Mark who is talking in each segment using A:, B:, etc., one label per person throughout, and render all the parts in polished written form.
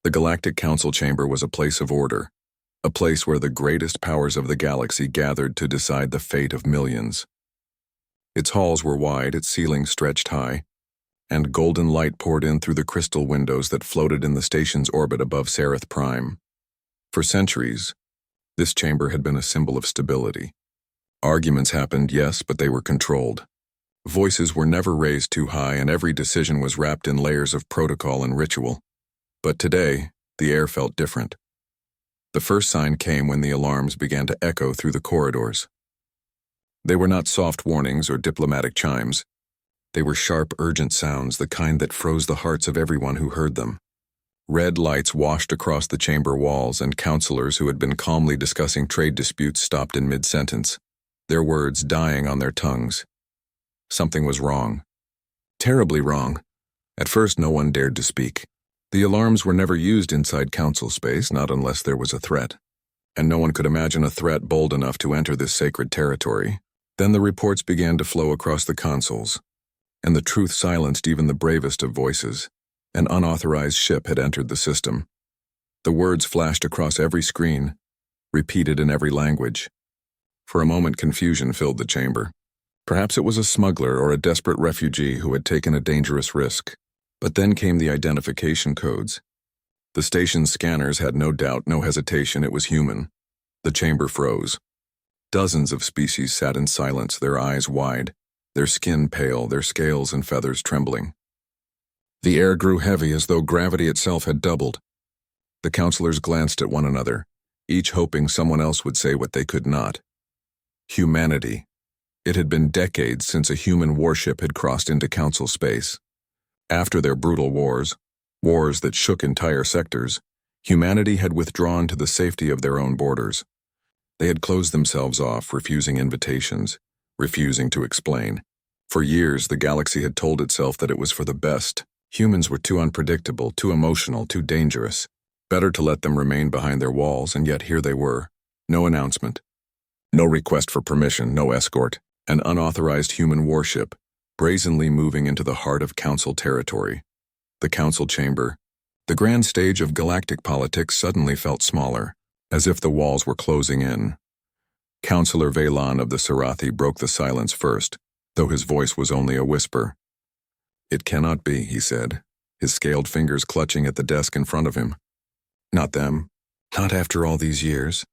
A: The Galactic Council Chamber was a place of order, a place where the greatest powers of the galaxy gathered to decide the fate of millions. Its halls were wide, its ceilings stretched high, and golden light poured in through the crystal windows that floated in the station's orbit above Sereth Prime. For centuries, this chamber had been a symbol of stability. Arguments happened, yes, but they were controlled. Voices were never raised too high, and every decision was wrapped in layers of protocol and ritual. But today, the air felt different. The first sign came when the alarms began to echo through the corridors. They were not soft warnings or diplomatic chimes. They were sharp, urgent sounds, the kind that froze the hearts of everyone who heard them. Red lights washed across the chamber walls, and counselors who had been calmly discussing trade disputes stopped in mid-sentence, their words dying on their tongues. Something was wrong. Terribly wrong. At first, no one dared to speak. The alarms were never used inside council space, not unless there was a threat. And no one could imagine a threat bold enough to enter this sacred territory. Then the reports began to flow across the consoles, and the truth silenced even the bravest of voices. An unauthorized ship had entered the system. The words flashed across every screen, repeated in every language. For a moment, confusion filled the chamber. Perhaps it was a smuggler or a desperate refugee who had taken a dangerous risk. But then came the identification codes. The station's scanners had no doubt, no hesitation, it was human. The chamber froze. Dozens of species sat in silence, their eyes wide, their skin pale, their scales and feathers trembling. The air grew heavy as though gravity itself had doubled. The counselors glanced at one another, each hoping someone else would say what they could not. Humanity. It had been decades since a human warship had crossed into council space. After their brutal wars that shook entire sectors, humanity had withdrawn to the safety of their own borders. They had closed themselves off, refusing invitations, refusing to explain. For years, the galaxy had told itself that it was for the best. Humans were too unpredictable, too emotional, too dangerous. Better to let them remain behind their walls, and yet here they were. No announcement. No request for permission, no escort. An unauthorized human warship, brazenly moving into the heart of council territory. The council chamber, the grand stage of galactic politics, suddenly felt smaller, as if the walls were closing in. Councillor Veylan of the Sarathi broke the silence first, though his voice was only a whisper. "It cannot be," he said, his scaled fingers clutching at the desk in front of him. "Not them. Not after all these years."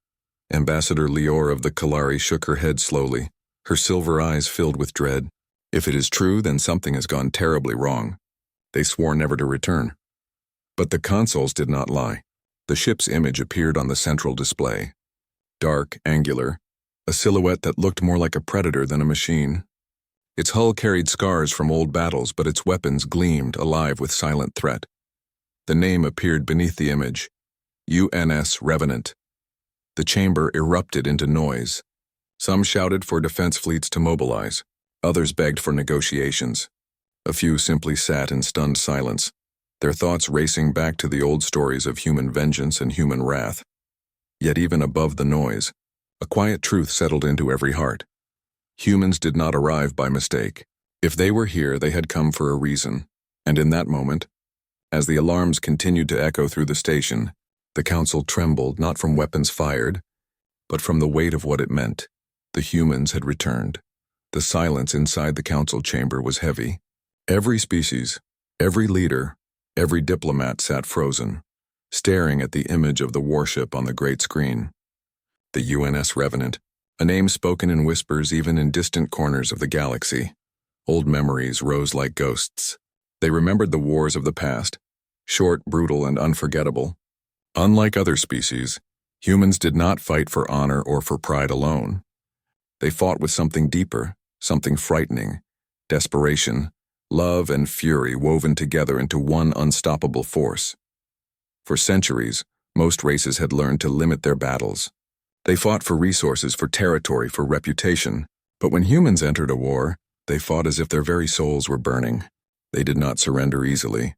A: Ambassador Lior of the Kalari shook her head slowly, her silver eyes filled with dread. "If it is true, then something has gone terribly wrong. They swore never to return." But the consoles did not lie. The ship's image appeared on the central display. Dark, angular, a silhouette that looked more like a predator than a machine. Its hull carried scars from old battles, but its weapons gleamed, alive with silent threat. The name appeared beneath the image, UNS Revenant. The chamber erupted into noise. Some shouted for defense fleets to mobilize. Others begged for negotiations. A few simply sat in stunned silence, their thoughts racing back to the old stories of human vengeance and human wrath. Yet even above the noise, a quiet truth settled into every heart. Humans did not arrive by mistake. If they were here, they had come for a reason. And in that moment, as the alarms continued to echo through the station, the council trembled, not from weapons fired, but from the weight of what it meant. The humans had returned. The silence inside the council chamber was heavy. Every species, every leader, every diplomat sat frozen, staring at the image of the warship on the great screen. The UNS Revenant, a name spoken in whispers even in distant corners of the galaxy. Old memories rose like ghosts. They remembered the wars of the past, short, brutal, and unforgettable. Unlike other species, humans did not fight for honor or for pride alone. They fought with something deeper, something frightening, desperation, love and fury woven together into one unstoppable force. For centuries, most races had learned to limit their battles. They fought for resources, for territory, for reputation. But when humans entered a war, they fought as if their very souls were burning. They did not surrender easily.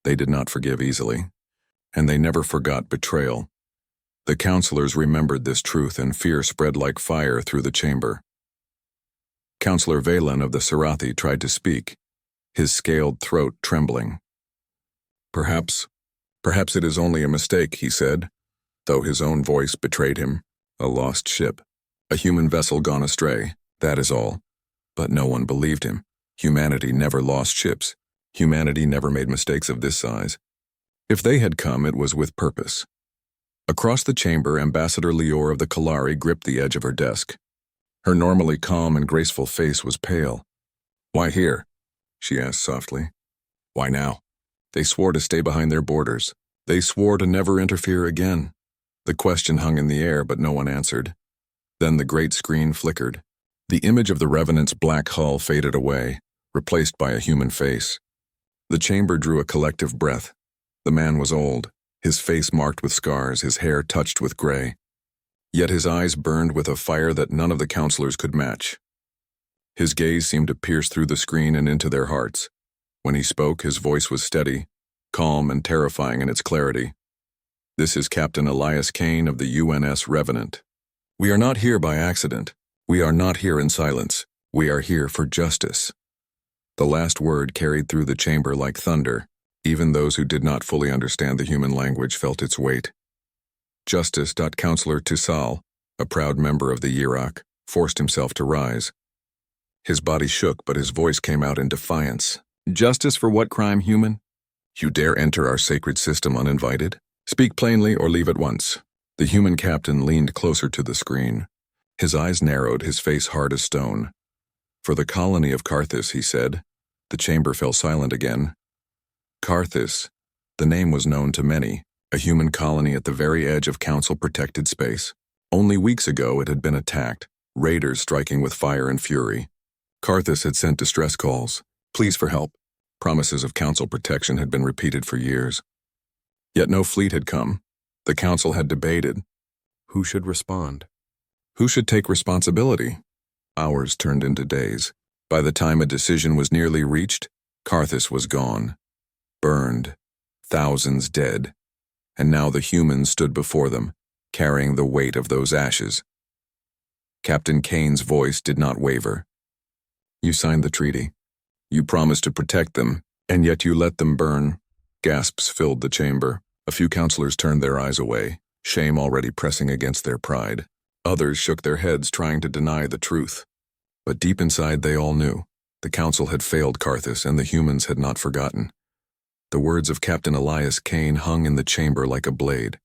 A: They did not forgive easily. And they never forgot betrayal. The counselors remembered this truth, and fear spread like fire through the chamber. Counselor Veylan of the Sarathi tried to speak, his scaled throat trembling. Perhaps Perhaps it is only a mistake, he said, though his own voice betrayed him. A lost ship. A human vessel gone astray, that is all. But no one believed him. Humanity never lost ships. Humanity never made mistakes of this size. If they had come, it was with purpose. Across the chamber, Ambassador Lior of the Kalari gripped the edge of her desk. Her normally calm and graceful face was pale. "Why here?" she asked softly. "Why now?" They swore to stay behind their borders. They swore to never interfere again. The question hung in the air, but no one answered. Then the great screen flickered. The image of the Revenant's black hull faded away, replaced by a human face. The chamber drew a collective breath. The man was old, his face marked with scars, his hair touched with gray. Yet his eyes burned with a fire that none of the counselors could match. His gaze seemed to pierce through the screen and into their hearts. When he spoke, his voice was steady, calm and terrifying in its clarity. "This is Captain Elias Kane of the UNS Revenant. We are not here by accident. We are not here in silence. We are here for justice." The last word carried through the chamber like thunder. Even those who did not fully understand the human language felt its weight. Justice. Counselor Tussal, a proud member of the Yirok, forced himself to rise. His body shook, but his voice came out in defiance. "Justice for what crime, human? You dare enter our sacred system uninvited? Speak plainly or leave at once." The human captain leaned closer to the screen. His eyes narrowed, his face hard as stone. "For the colony of Carthus," he said. The chamber fell silent again. Carthus. The name was known to many, a human colony at the very edge of council-protected space. Only weeks ago it had been attacked, raiders striking with fire and fury. Carthus had sent distress calls, pleas for help. Promises of council protection had been repeated for years. Yet no fleet had come. The council had debated. Who should respond? Who should take responsibility? Hours turned into days. By the time a decision was nearly reached, Carthus was gone. Burned. Thousands dead. And now the humans stood before them, carrying the weight of those ashes. Captain Kane's voice did not waver. "You signed the treaty. You promised to protect them, and yet you let them burn." Gasps filled the chamber. A few counselors turned their eyes away, shame already pressing against their pride. Others shook their heads, trying to deny the truth. But deep inside they all knew. The council had failed Carthus, and the humans had not forgotten. The words of Captain Elias Kane hung in the chamber like a blade.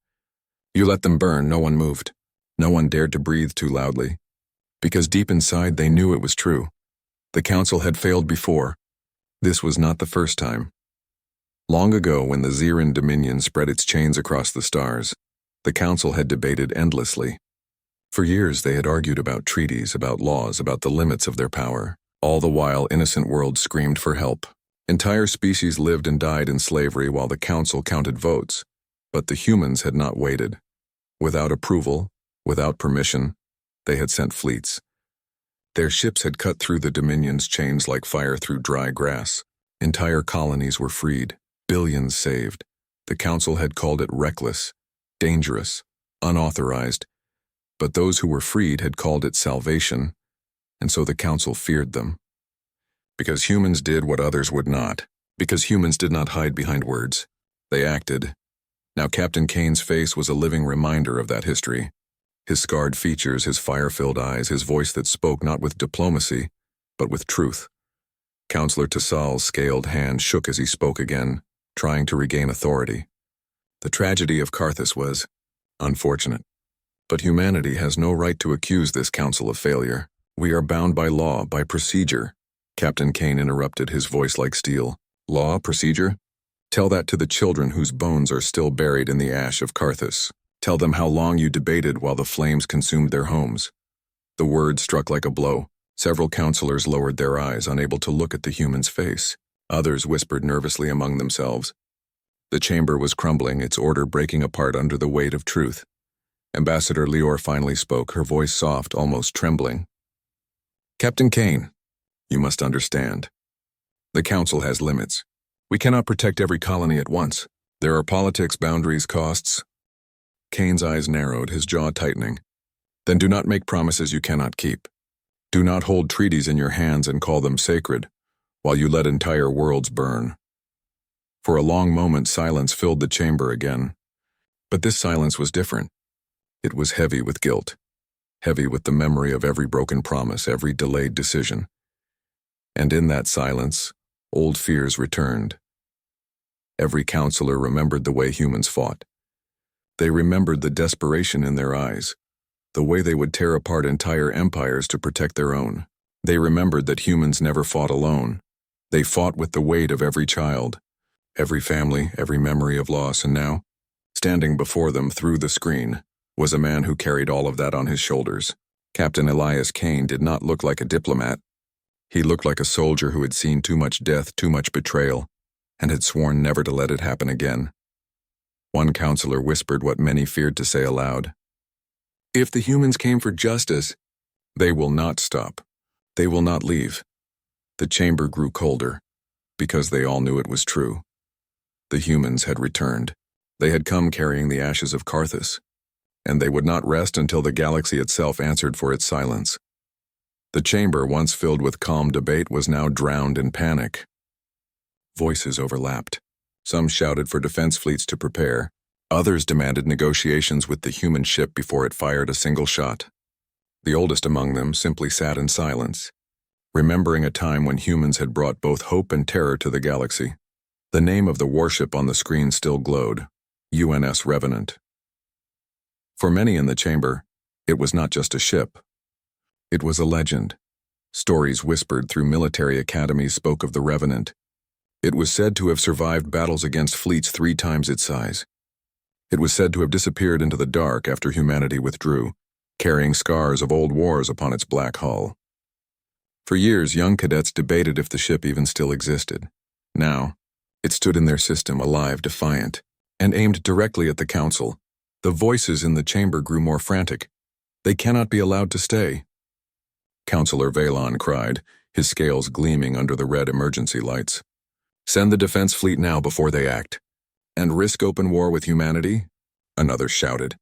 A: You let them burn. No one moved. No one dared to breathe too loudly. Because deep inside they knew it was true. The council had failed before. This was not the first time. Long ago, when the Xeran Dominion spread its chains across the stars, the council had debated endlessly. For years they had argued about treaties, about laws, about the limits of their power. All the while innocent worlds screamed for help. Entire species lived and died in slavery while the council counted votes. But the humans had not waited. Without approval, without permission, they had sent fleets. Their ships had cut through the Dominion's chains like fire through dry grass. Entire colonies were freed, billions saved. The council had called it reckless, dangerous, unauthorized. But those who were freed had called it salvation, and so the council feared them. Because humans did what others would not. Because humans did not hide behind words. They acted. Now Captain Kane's face was a living reminder of that history. His scarred features, his fire-filled eyes, his voice that spoke not with diplomacy, but with truth. Counselor Tassal's scaled hand shook as he spoke again, trying to regain authority. The tragedy of Carthus was unfortunate. But humanity has no right to accuse this council of failure. We are bound by law, by procedure. Captain Kane interrupted, his voice like steel. Law, procedure? Tell that to the children whose bones are still buried in the ash of Carthus. Tell them how long you debated while the flames consumed their homes. The words struck like a blow. Several counselors lowered their eyes, unable to look at the human's face. Others whispered nervously among themselves. The chamber was crumbling, its order breaking apart under the weight of truth. Ambassador Lior finally spoke, her voice soft, almost trembling. Captain Kane, you must understand. The council has limits. We cannot protect every colony at once. There are politics, boundaries, costs. Kane's eyes narrowed, his jaw tightening. Then do not make promises you cannot keep. Do not hold treaties in your hands and call them sacred, while you let entire worlds burn. For a long moment, silence filled the chamber again. But this silence was different. It was heavy with guilt, heavy with the memory of every broken promise, every delayed decision. And in that silence, old fears returned. Every counselor remembered the way humans fought. They remembered the desperation in their eyes, the way they would tear apart entire empires to protect their own. They remembered that humans never fought alone. They fought with the weight of every child, every family, every memory of loss, and now, standing before them through the screen, was a man who carried all of that on his shoulders. Captain Elias Kane did not look like a diplomat. He looked like a soldier who had seen too much death, too much betrayal, and had sworn never to let it happen again. One counselor whispered what many feared to say aloud. If the humans came for justice, they will not stop. They will not leave. The chamber grew colder, because they all knew it was true. The humans had returned. They had come carrying the ashes of Carthus, and they would not rest until the galaxy itself answered for its silence. The chamber, once filled with calm debate, was now drowned in panic. Voices overlapped. Some shouted for defense fleets to prepare. Others demanded negotiations with the human ship before it fired a single shot. The oldest among them simply sat in silence, remembering a time when humans had brought both hope and terror to the galaxy. The name of the warship on the screen still glowed, UNS Revenant. For many in the chamber, it was not just a ship. It was a legend. Stories whispered through military academies spoke of the Revenant. It was said to have survived battles against fleets 3 times its size. It was said to have disappeared into the dark after humanity withdrew, carrying scars of old wars upon its black hull. For years, young cadets debated if the ship even still existed. Now, it stood in their system, alive, defiant, and aimed directly at the council. The voices in the chamber grew more frantic. They cannot be allowed to stay. Counselor Valon cried, his scales gleaming under the red emergency lights. Send the defense fleet now before they act. And risk open war with humanity? Another shouted.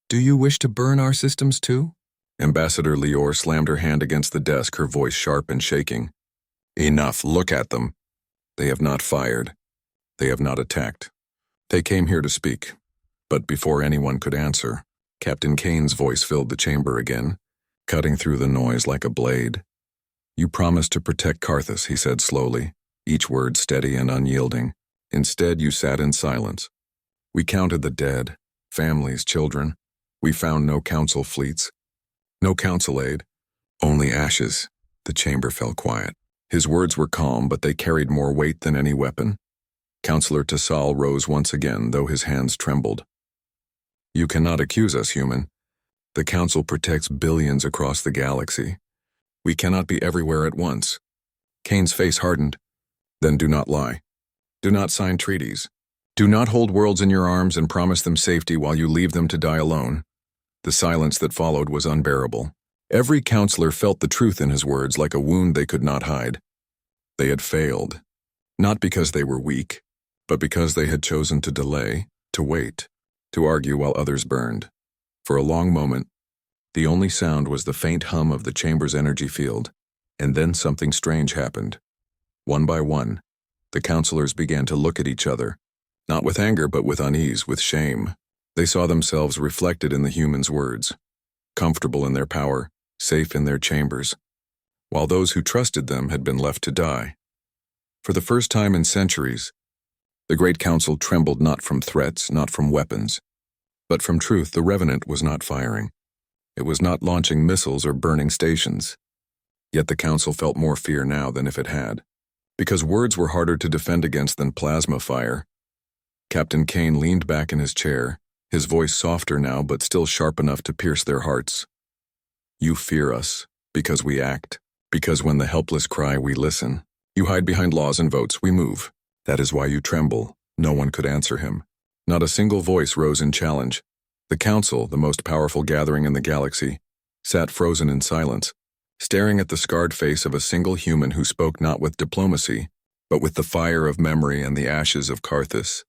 A: Do you wish to burn our systems too? Ambassador Lior slammed her hand against the desk, her voice sharp and shaking. Enough, look at them. They have not fired. They have not attacked. They came here to speak. But before anyone could answer, Captain Kane's voice filled the chamber again, cutting through the noise like a blade. You promised to protect Carthus, he said slowly, each word steady and unyielding. Instead, you sat in silence. We counted the dead, families, children. We found no council fleets, no council aid, only ashes. The chamber fell quiet. His words were calm, but they carried more weight than any weapon. Counselor Tassal rose once again, though his hands trembled. You cannot accuse us, human. The Council protects billions across the galaxy. We cannot be everywhere at once. Kane's face hardened. Then do not lie. Do not sign treaties. Do not hold worlds in your arms and promise them safety while you leave them to die alone. The silence that followed was unbearable. Every counselor felt the truth in his words like a wound they could not hide. They had failed, not because they were weak, but because they had chosen to delay, to wait, to argue while others burned. For a long moment, the only sound was the faint hum of the chamber's energy field, and then something strange happened. One by one, the counselors began to look at each other, not with anger but with unease, with shame. They saw themselves reflected in the humans' words, comfortable in their power, safe in their chambers, while those who trusted them had been left to die. For the first time in centuries, the Great Council trembled not from threats, not from weapons, but from truth. The Revenant was not firing. It was not launching missiles or burning stations. Yet the Council felt more fear now than if it had, because words were harder to defend against than plasma fire. Captain Kane leaned back in his chair, his voice softer now but still sharp enough to pierce their hearts. You fear us, because we act, because when the helpless cry, we listen. You hide behind laws and votes, we move. That is why you tremble. No one could answer him. Not a single voice rose in challenge. The Council, the most powerful gathering in the galaxy, sat frozen in silence, staring at the scarred face of a single human who spoke not with diplomacy, but with the fire of memory and the ashes of Carthus.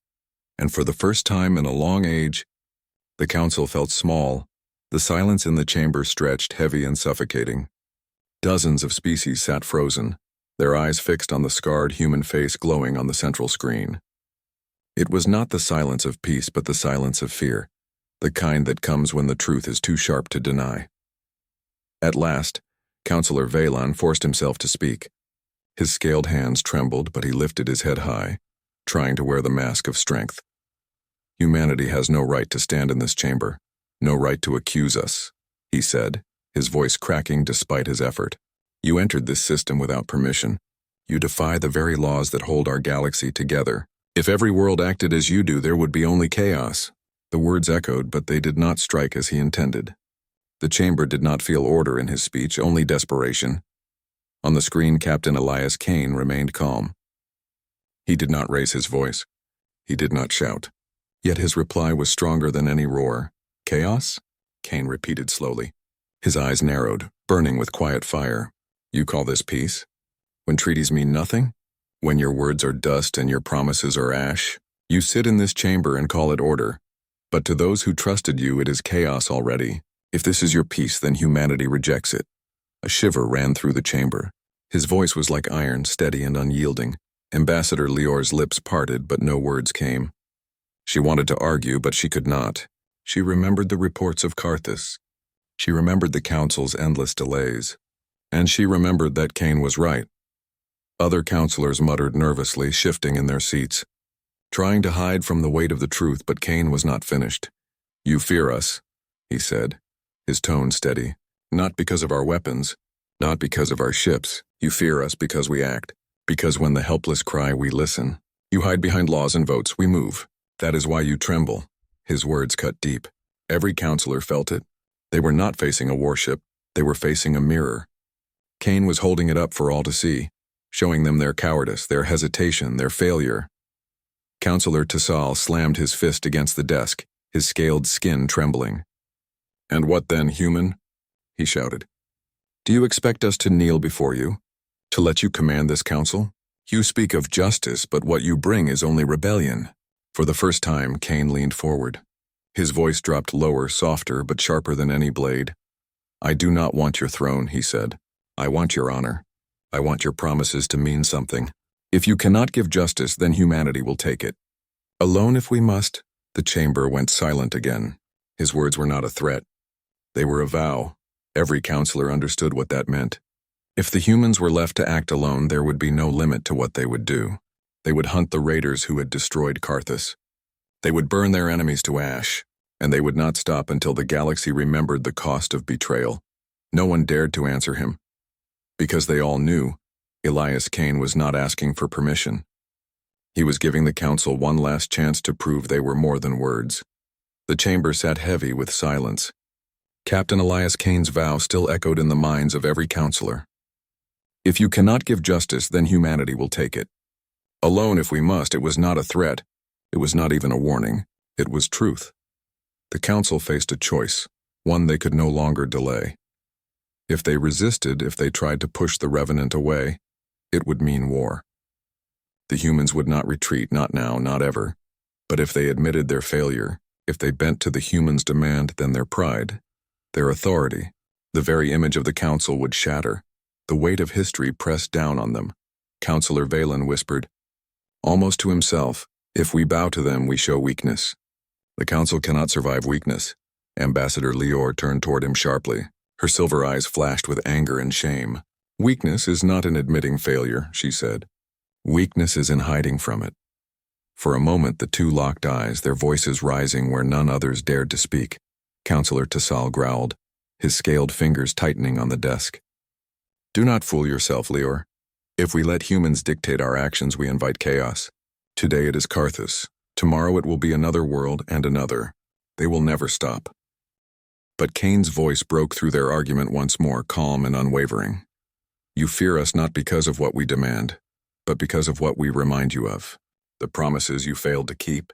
A: And for the first time in a long age, the Council felt small. The silence in the chamber stretched, heavy and suffocating. Dozens of species sat frozen, their eyes fixed on the scarred human face glowing on the central screen. It was not the silence of peace but the silence of fear, the kind that comes when the truth is too sharp to deny. At last, Counselor Veylan forced himself to speak. His scaled hands trembled, but he lifted his head high, trying to wear the mask of strength. Humanity has no right to stand in this chamber, no right to accuse us, he said, his voice cracking despite his effort. You entered this system without permission. You defy the very laws that hold our galaxy together. If every world acted as you do, there would be only chaos. The words echoed, but they did not strike as he intended. The chamber did not feel order in his speech, only desperation. On the screen, Captain Elias Kane remained calm. He did not raise his voice. He did not shout. Yet his reply was stronger than any roar. Chaos? Kane repeated slowly. His eyes narrowed, burning with quiet fire. You call this peace? When treaties mean nothing? When your words are dust and your promises are ash? You sit in this chamber and call it order. But to those who trusted you, it is chaos already. If this is your peace, then humanity rejects it. A shiver ran through the chamber. His voice was like iron, steady and unyielding. Ambassador Lior's lips parted, but no words came. She wanted to argue, but she could not. She remembered the reports of Carthus. She remembered the council's endless delays. And she remembered that Kane was right. Other counselors muttered nervously, shifting in their seats, trying to hide from the weight of the truth, but Kane was not finished. You fear us, he said, his tone steady. Not because of our weapons, not because of our ships. You fear us because we act. Because when the helpless cry, we listen. You hide behind laws and votes, we move. That is why you tremble. His words cut deep. Every counselor felt it. They were not facing a warship. They were facing a mirror. Kane was holding it up for all to see, showing them their cowardice, their hesitation, their failure. Counselor Tassal slammed his fist against the desk, his scaled skin trembling. And what then, human? He shouted. Do you expect us to kneel before you? To let you command this council? You speak of justice, but what you bring is only rebellion. For the first time, Kane leaned forward. His voice dropped lower, softer, but sharper than any blade. I do not want your throne, he said. I want your honor. I want your promises to mean something. If you cannot give justice, then humanity will take it. Alone if we must. The chamber went silent again. His words were not a threat. They were a vow. Every counselor understood what that meant. If the humans were left to act alone, there would be no limit to what they would do. They would hunt the raiders who had destroyed Carthus. They would burn their enemies to ash, and they would not stop until the galaxy remembered the cost of betrayal. No one dared to answer him. Because they all knew, Elias Kane was not asking for permission. He was giving the council one last chance to prove they were more than words. The chamber sat heavy with silence. Captain Elias Kane's vow still echoed in the minds of every counselor. If you cannot give justice, then humanity will take it. Alone if we must, it was not a threat. It was not even a warning. It was truth. The council faced a choice, one they could no longer delay. If they resisted, if they tried to push the revenant away, it would mean war. The humans would not retreat, not now, not ever. But if they admitted their failure, if they bent to the humans' demand, then their pride, their authority, the very image of the council would shatter. The weight of history pressed down on them. Counselor Veylan whispered, almost to himself, if we bow to them, we show weakness. The council cannot survive weakness. Ambassador Lior turned toward him sharply. Her silver eyes flashed with anger and shame. Weakness is not in admitting failure, she said. Weakness is in hiding from it. For a moment the two locked eyes, their voices rising where none others dared to speak. Counselor Tassal growled, his scaled fingers tightening on the desk. Do not fool yourself, Lior. If we let humans dictate our actions, we invite chaos. Today it is Carthus. Tomorrow it will be another world and another. They will never stop. But Kane's voice broke through their argument once more, calm and unwavering. You fear us not because of what we demand, but because of what we remind you of. The promises you failed to keep,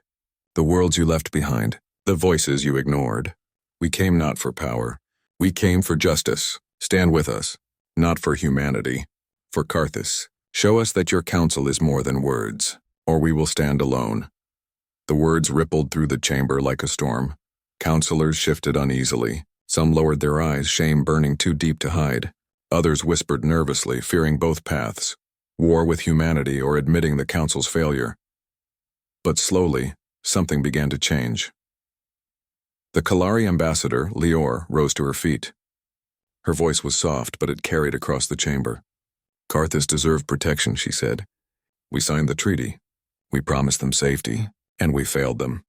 A: the worlds you left behind, the voices you ignored. We came not for power. We came for justice. Stand with us. Not for humanity. For Carthus. Show us that your counsel is more than words, or we will stand alone. The words rippled through the chamber like a storm. Counselors shifted uneasily. Some lowered their eyes, shame burning too deep to hide. Others whispered nervously, fearing both paths. War with humanity or admitting the council's failure. But slowly, something began to change. The Kalari ambassador, Lior, rose to her feet. Her voice was soft, but it carried across the chamber. Karthus deserved protection, she said. We signed the treaty. We promised them safety, and we failed them.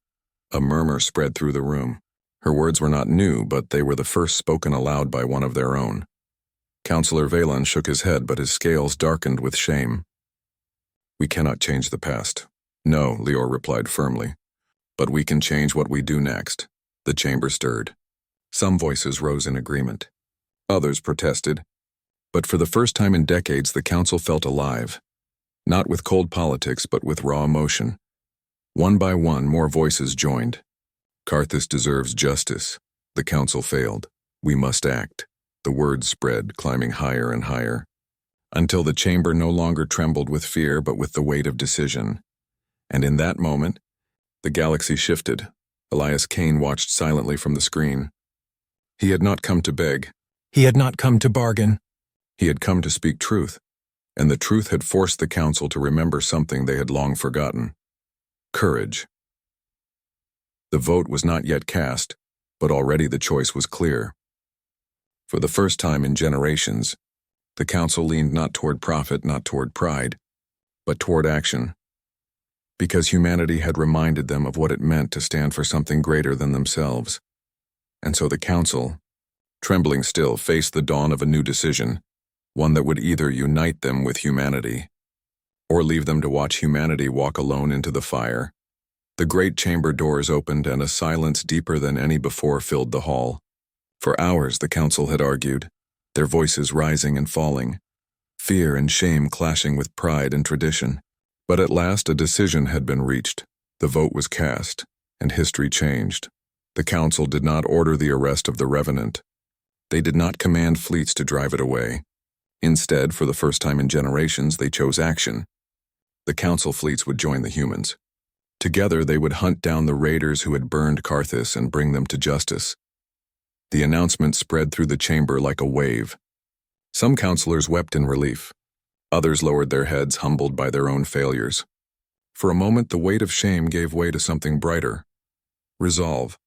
A: A murmur spread through the room. Her words were not new, but they were the first spoken aloud by one of their own. Councillor Valen shook his head, but his scales darkened with shame. We cannot change the past. No, Lior replied firmly. But we can change what we do next. The chamber stirred. Some voices rose in agreement. Others protested. But for the first time in decades, the council felt alive. Not with cold politics, but with raw emotion. One by one, more voices joined. Karthus deserves justice. The council failed. We must act. The words spread, climbing higher and higher, until the chamber no longer trembled with fear, but with the weight of decision. And in that moment, the galaxy shifted. Elias Kane watched silently from the screen. He had not come to beg. He had not come to bargain. He had come to speak truth, and the truth had forced the council to remember something they had long forgotten. Courage. The vote was not yet cast, but already the choice was clear. For the first time in generations, the council leaned not toward profit, not toward pride, but toward action. Because humanity had reminded them of what it meant to stand for something greater than themselves. And so the council, trembling still, faced the dawn of a new decision, one that would either unite them with humanity, or leave them to watch humanity walk alone into the fire. The great chamber doors opened, and a silence deeper than any before filled the hall. For hours the council had argued, their voices rising and falling, fear and shame clashing with pride and tradition. But at last a decision had been reached. The vote was cast, and history changed. The council did not order the arrest of the revenant. They did not command fleets to drive it away. Instead, for the first time in generations, they chose action. The council fleets would join the humans. Together they would hunt down the raiders who had burned Karthus and bring them to justice. The announcement spread through the chamber like a wave. Some councillors wept in relief. Others lowered their heads, humbled by their own failures. For a moment, the weight of shame gave way to something brighter. Resolve.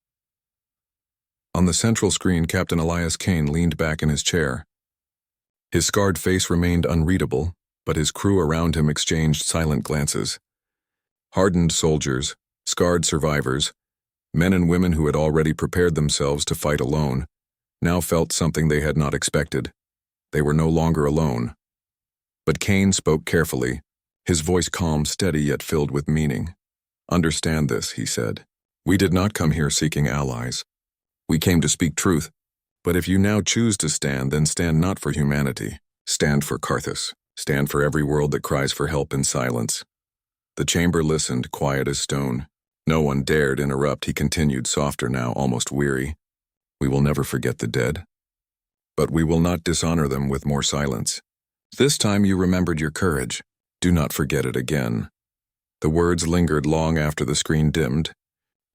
A: On the central screen, Captain Elias Kane leaned back in his chair. His scarred face remained unreadable, but his crew around him exchanged silent glances. Hardened soldiers, scarred survivors, men and women who had already prepared themselves to fight alone, now felt something they had not expected. They were no longer alone. But Kane spoke carefully, his voice calm, steady, yet filled with meaning. Understand this, he said. We did not come here seeking allies. We came to speak truth. But if you now choose to stand, then stand not for humanity. Stand for Karthus. Stand for every world that cries for help in silence. The chamber listened, quiet as stone. No one dared interrupt. He continued, softer now, almost weary. We will never forget the dead. But we will not dishonor them with more silence. This time you remembered your courage. Do not forget it again. The words lingered long after the screen dimmed,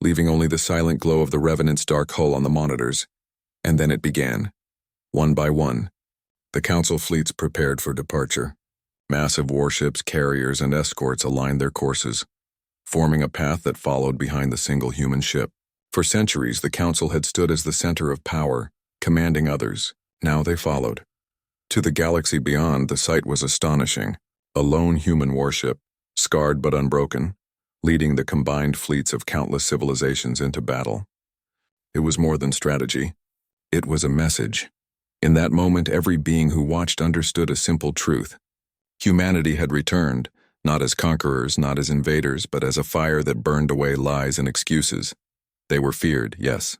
A: leaving only the silent glow of the Revenant's dark hull on the monitors. And then it began. One by one, the council fleets prepared for departure. Massive warships, carriers, and escorts aligned their courses, forming a path that followed behind the single human ship. For centuries, the council had stood as the center of power, commanding others. Now they followed. To the galaxy beyond, the sight was astonishing. A lone human warship, scarred but unbroken, leading the combined fleets of countless civilizations into battle. It was more than strategy. It was a message. In that moment, every being who watched understood a simple truth. Humanity had returned, not as conquerors, not as invaders, but as a fire that burned away lies and excuses. They were feared, yes.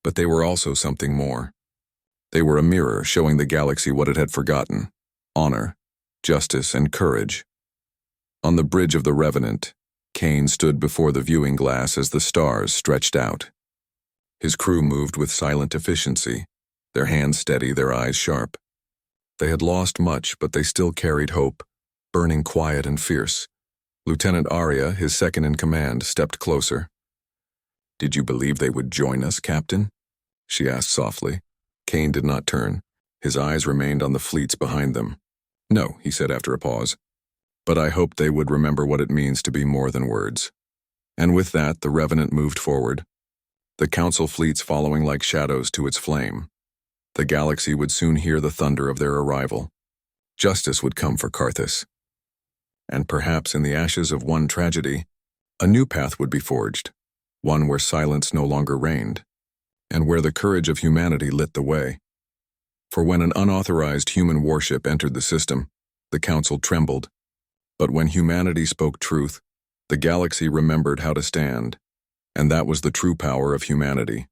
A: But they were also something more. They were a mirror showing the galaxy what it had forgotten: honor, justice, and courage. On the bridge of the Revenant, Kane stood before the viewing glass as the stars stretched out. His crew moved with silent efficiency, their hands steady, their eyes sharp. They had lost much, but they still carried hope, burning quiet and fierce. Lieutenant Arya, his second-in-command, stepped closer. "Did you believe they would join us, Captain?" she asked softly. Kane did not turn. His eyes remained on the fleets behind them. "No," he said after a pause. But I hoped they would remember what it means to be more than words. And with that, the Revenant moved forward, the Council fleets following like shadows to its flame. The galaxy would soon hear the thunder of their arrival. Justice would come for Karthus. And perhaps in the ashes of one tragedy, a new path would be forged, one where silence no longer reigned, and where the courage of humanity lit the way. For when an unauthorized human warship entered the system, the Council trembled. But when humanity spoke truth, the galaxy remembered how to stand, and that was the true power of humanity.